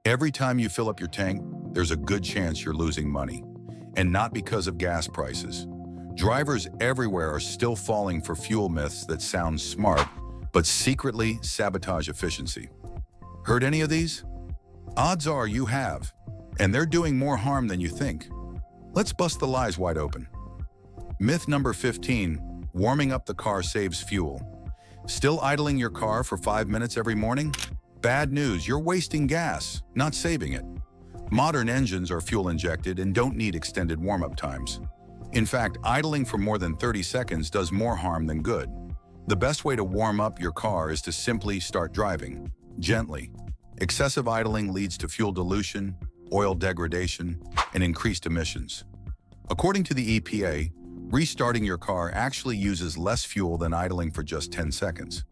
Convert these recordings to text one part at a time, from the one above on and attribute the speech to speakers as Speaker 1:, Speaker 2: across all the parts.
Speaker 1: Every time you fill up your tank, there's a good chance you're losing money. And not because of gas prices. Drivers everywhere are still falling for fuel myths that sound smart, but secretly sabotage efficiency. Heard any of these? Odds are you have, and they're doing more harm than you think. Let's bust the lies wide open. Myth number 15, warming up the car saves fuel. Still idling your car for 5 minutes every morning? Bad news, you're wasting gas, not saving it. Modern engines are fuel injected and don't need extended warm-up times. In fact, idling for more than 30 seconds does more harm than good. The best way to warm up your car is to simply start driving, gently. Excessive idling leads to fuel dilution, oil degradation, and increased emissions. According to the EPA, restarting your car actually uses less fuel than idling for just 10 seconds.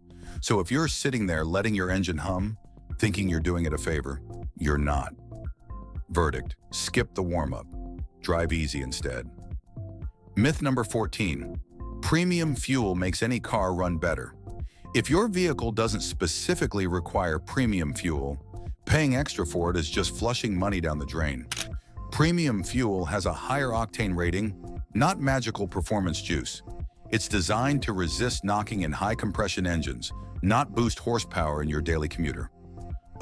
Speaker 1: So if you're sitting there letting your engine hum, thinking you're doing it a favor, you're not. Verdict: skip the warm-up. Drive easy instead. Myth number 14. Premium fuel makes any car run better. If your vehicle doesn't specifically require premium fuel, paying extra for it is just flushing money down the drain. Premium fuel has a higher octane rating, not magical performance juice. It's designed to resist knocking in high-compression engines, not boost horsepower in your daily commuter.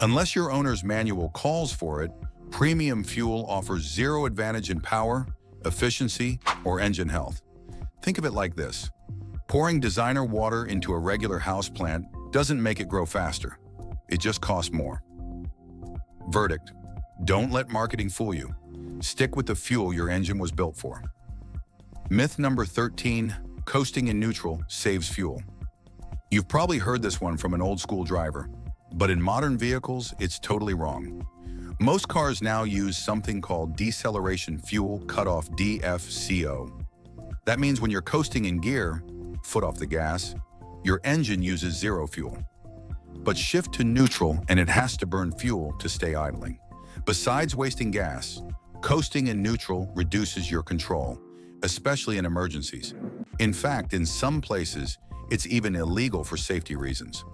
Speaker 1: Unless your owner's manual calls for it, premium fuel offers zero advantage in power, efficiency, or engine health. Think of it like this. Pouring designer water into a regular houseplant doesn't make it grow faster. It just costs more. Verdict: don't let marketing fool you. Stick with the fuel your engine was built for. Myth number 13, coasting in neutral saves fuel. You've probably heard this one from an old-school driver, but in modern vehicles, it's totally wrong. Most cars now use something called deceleration fuel cutoff, DFCO. That means when you're coasting in gear, foot off the gas, your engine uses zero fuel. But shift to neutral and it has to burn fuel to stay idling. Besides wasting gas, coasting in neutral reduces your control, especially in emergencies. In fact, in some places, it's even illegal for safety reasons.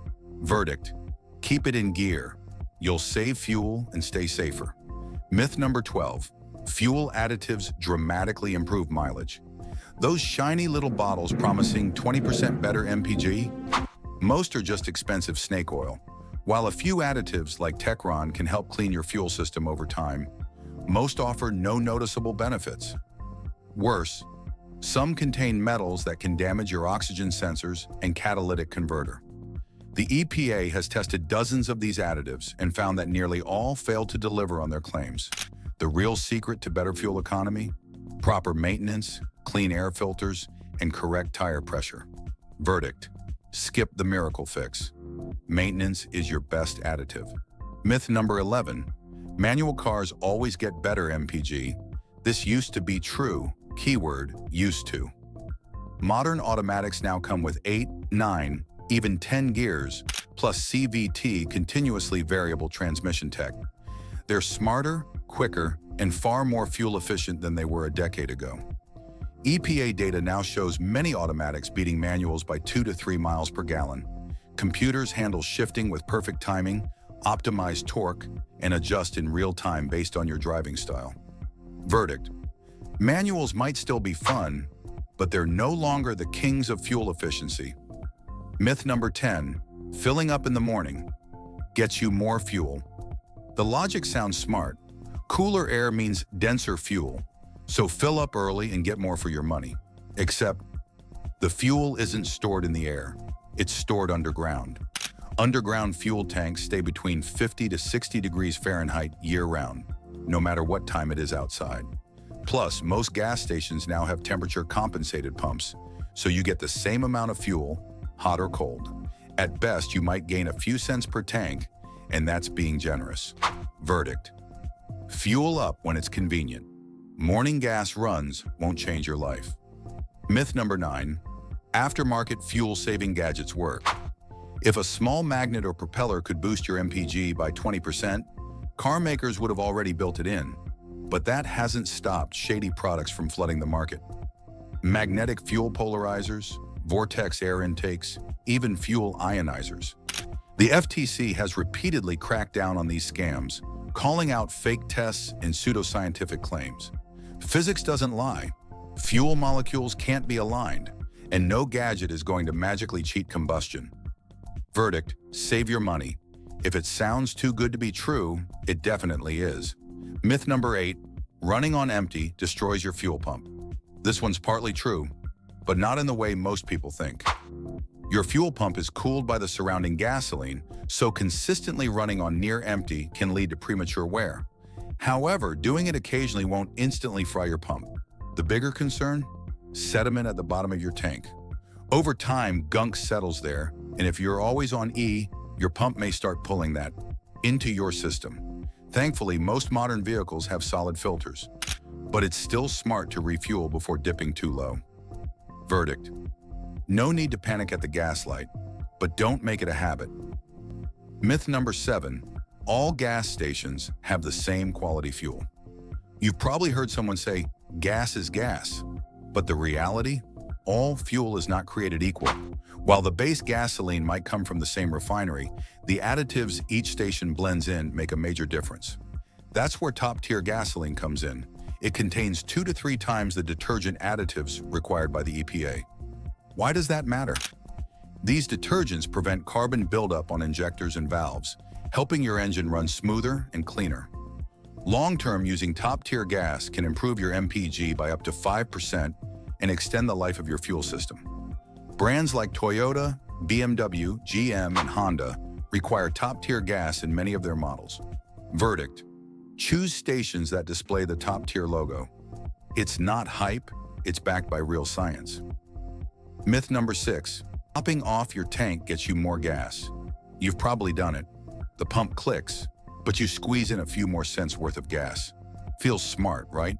Speaker 1: Verdict: keep it in gear. You'll save fuel and stay safer. Myth number 12. Fuel additives dramatically improve mileage. Those shiny little bottles promising 20% better MPG? Most are just expensive snake oil. While a few additives like Techron can help clean your fuel system over time, most offer no noticeable benefits. Worse, some contain metals that can damage your oxygen sensors and catalytic converter. The EPA has tested dozens of these additives and found that nearly all failed to deliver on their claims. The real secret to better fuel economy? Proper maintenance, clean air filters, and correct tire pressure. Verdict: skip the miracle fix. Maintenance is your best additive. Myth number 11. Manual cars always get better MPG. This used to be true. Keyword: used to. Modern automatics now come with 8, 9, even 10 gears, plus CVT, continuously variable transmission tech. They're smarter, quicker, and far more fuel efficient than they were a decade ago. EPA data now shows many automatics beating manuals by 2 to 3 miles per gallon. Computers handle shifting with perfect timing, optimize torque, and adjust in real time based on your driving style. Verdict: manuals might still be fun, but they're no longer the kings of fuel efficiency. Myth number 10. Filling up in the morning gets you more fuel. The logic sounds smart. Cooler air means denser fuel, so fill up early and get more for your money. Except, the fuel isn't stored in the air. It's stored underground. Underground fuel tanks stay between 50 to 60 degrees Fahrenheit year-round, no matter what time it is outside. Plus, most gas stations now have temperature-compensated pumps, so you get the same amount of fuel, hot or cold. At best, you might gain a few cents per tank, and that's being generous. Verdict: fuel up when it's convenient. Morning gas runs won't change your life. Myth number 9. Aftermarket fuel-saving gadgets work. If a small magnet or propeller could boost your MPG by 20%, car makers would have already built it in. But that hasn't stopped shady products from flooding the market. Magnetic fuel polarizers, vortex air intakes, even fuel ionizers. The FTC has repeatedly cracked down on these scams, calling out fake tests and pseudoscientific claims. Physics doesn't lie. Fuel molecules can't be aligned, and no gadget is going to magically cheat combustion. Verdict: save your money. If it sounds too good to be true, it definitely is. Myth number 8, running on empty destroys your fuel pump. This one's partly true, but not in the way most people think. Your fuel pump is cooled by the surrounding gasoline, so consistently running on near empty can lead to premature wear. However, doing it occasionally won't instantly fry your pump. The bigger concern? Sediment at the bottom of your tank. Over time, gunk settles there, and if you're always on E, your pump may start pulling that into your system. Thankfully, most modern vehicles have solid filters, but it's still smart to refuel before dipping too low. Verdict: no need to panic at the gas light, but don't make it a habit. Myth number 7, all gas stations have the same quality fuel. You've probably heard someone say, gas is gas, but the reality? All fuel is not created equal. While the base gasoline might come from the same refinery, the additives each station blends in make a major difference. That's where top-tier gasoline comes in. It contains 2 to 3 times the detergent additives required by the EPA. Why does that matter? These detergents prevent carbon buildup on injectors and valves, helping your engine run smoother and cleaner. Long-term, using top-tier gas can improve your MPG by up to 5% and extend the life of your fuel system. Brands like Toyota, BMW, GM, and Honda require top-tier gas in many of their models. Verdict: choose stations that display the top-tier logo. It's not hype, it's backed by real science. Myth number 6, topping off your tank gets you more gas. You've probably done it. The pump clicks, but you squeeze in a few more cents worth of gas. Feels smart, right?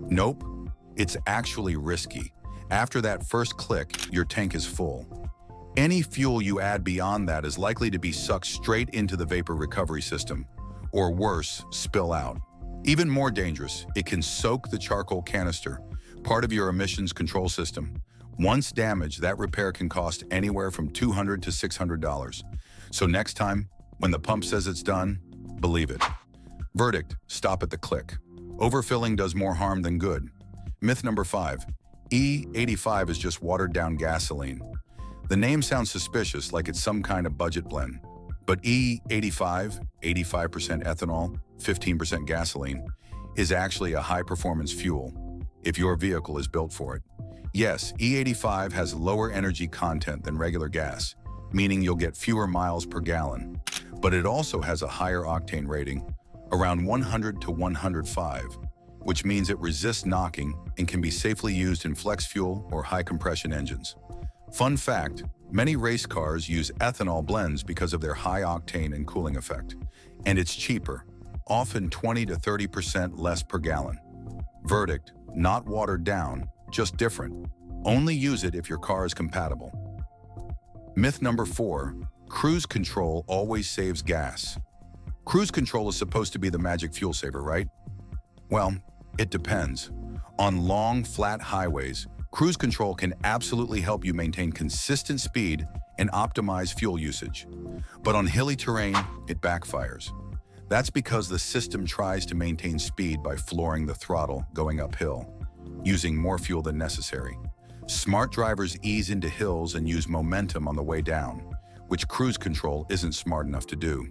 Speaker 1: Nope, it's actually risky. After that first click, your tank is full. Any fuel you add beyond that is likely to be sucked straight into the vapor recovery system, or worse, spill out. Even more dangerous, it can soak the charcoal canister, part of your emissions control system. Once damaged, that repair can cost anywhere from $200 to $600. So next time, when the pump says it's done, believe it. Verdict: stop at the click. Overfilling does more harm than good. Myth number 5, E85 is just watered-down gasoline. The name sounds suspicious, like it's some kind of budget blend. But E85, 85% ethanol, 15% gasoline, is actually a high-performance fuel, if your vehicle is built for it. Yes, E85 has lower energy content than regular gas, meaning you'll get fewer miles per gallon. But it also has a higher octane rating, around 100 to 105, which means it resists knocking and can be safely used in flex fuel or high-compression engines. Fun fact, many race cars use ethanol blends because of their high octane and cooling effect. And it's cheaper, often 20 to 30% less per gallon. Verdict: not watered down, just different. Only use it if your car is compatible. Myth number 4, cruise control always saves gas. Cruise control is supposed to be the magic fuel saver, right? Well, it depends. On long, flat highways, cruise control can absolutely help you maintain consistent speed and optimize fuel usage. But on hilly terrain, it backfires. That's because the system tries to maintain speed by flooring the throttle going uphill, using more fuel than necessary. Smart drivers ease into hills and use momentum on the way down, which cruise control isn't smart enough to do.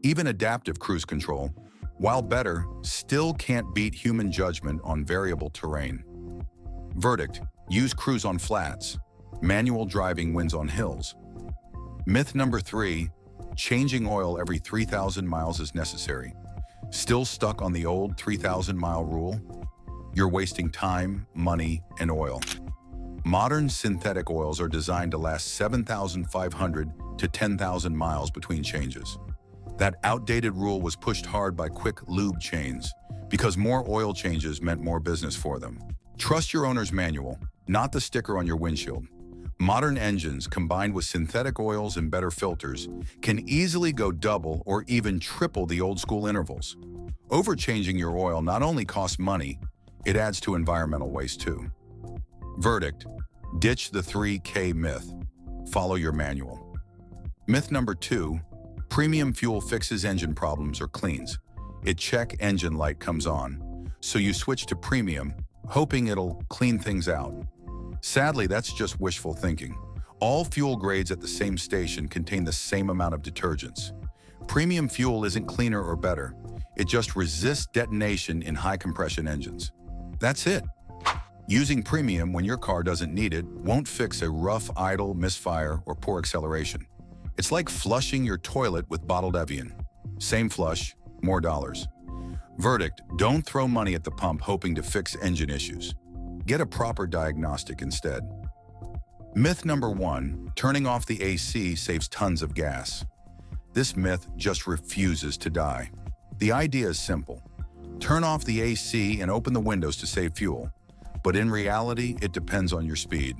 Speaker 1: Even adaptive cruise control, while better, still can't beat human judgment on variable terrain. Verdict: use cruise on flats. Manual driving wins on hills. Myth number 3, changing oil every 3,000 miles is necessary. Still stuck on the old 3,000-mile rule? You're wasting time, money, and oil. Modern synthetic oils are designed to last 7,500 to 10,000 miles between changes. That outdated rule was pushed hard by quick lube chains because more oil changes meant more business for them. Trust your owner's manual, not the sticker on your windshield. Modern engines, combined with synthetic oils and better filters, can easily go double or even triple the old-school intervals. Overchanging your oil not only costs money, it adds to environmental waste too. Verdict: ditch the 3K myth. Follow your manual. Myth number 2, premium fuel fixes engine problems or cleans. check engine light comes on, so you switch to premium, hoping it'll clean things out. Sadly, that's just wishful thinking. All fuel grades at the same station contain the same amount of detergents. Premium fuel isn't cleaner or better. It just resists detonation in high-compression engines. That's it. Using premium when your car doesn't need it won't fix a rough idle, misfire, or poor acceleration. It's like flushing your toilet with bottled Evian. Same flush, more dollars. Verdict: don't throw money at the pump hoping to fix engine issues. Get a proper diagnostic instead. Myth number 1, turning off the AC saves tons of gas. This myth just refuses to die. The idea is simple. Turn off the AC and open the windows to save fuel. But in reality, it depends on your speed.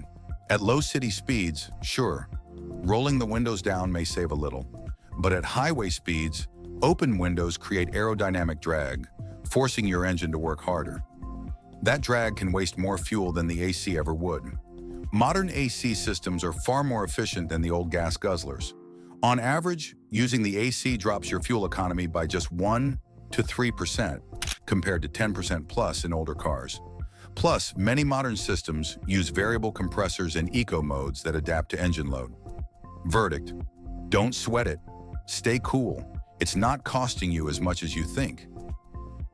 Speaker 1: At low city speeds, sure, rolling the windows down may save a little. But at highway speeds, open windows create aerodynamic drag, forcing your engine to work harder. That drag can waste more fuel than the AC ever would. Modern AC systems are far more efficient than the old gas guzzlers. On average, using the AC drops your fuel economy by just 1 to 3%, compared to 10% plus in older cars. Plus, many modern systems use variable compressors and eco modes that adapt to engine load. Verdict: don't sweat it. Stay cool. It's not costing you as much as you think.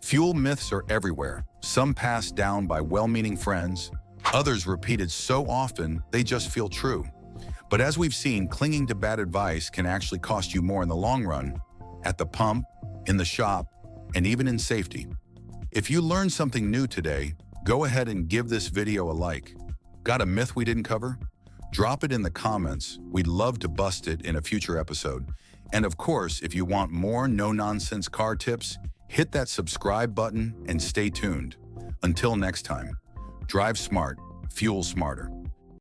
Speaker 1: Fuel myths are everywhere, some passed down by well-meaning friends, others repeated so often they just feel true. But as we've seen, clinging to bad advice can actually cost you more in the long run, at the pump, in the shop, and even in safety. If you learned something new today, go ahead and give this video a like. Got a myth we didn't cover? Drop it in the comments. We'd love to bust it in a future episode. And of course, if you want more no-nonsense car tips, hit that subscribe button and stay tuned. Until next time, drive smart, fuel smarter.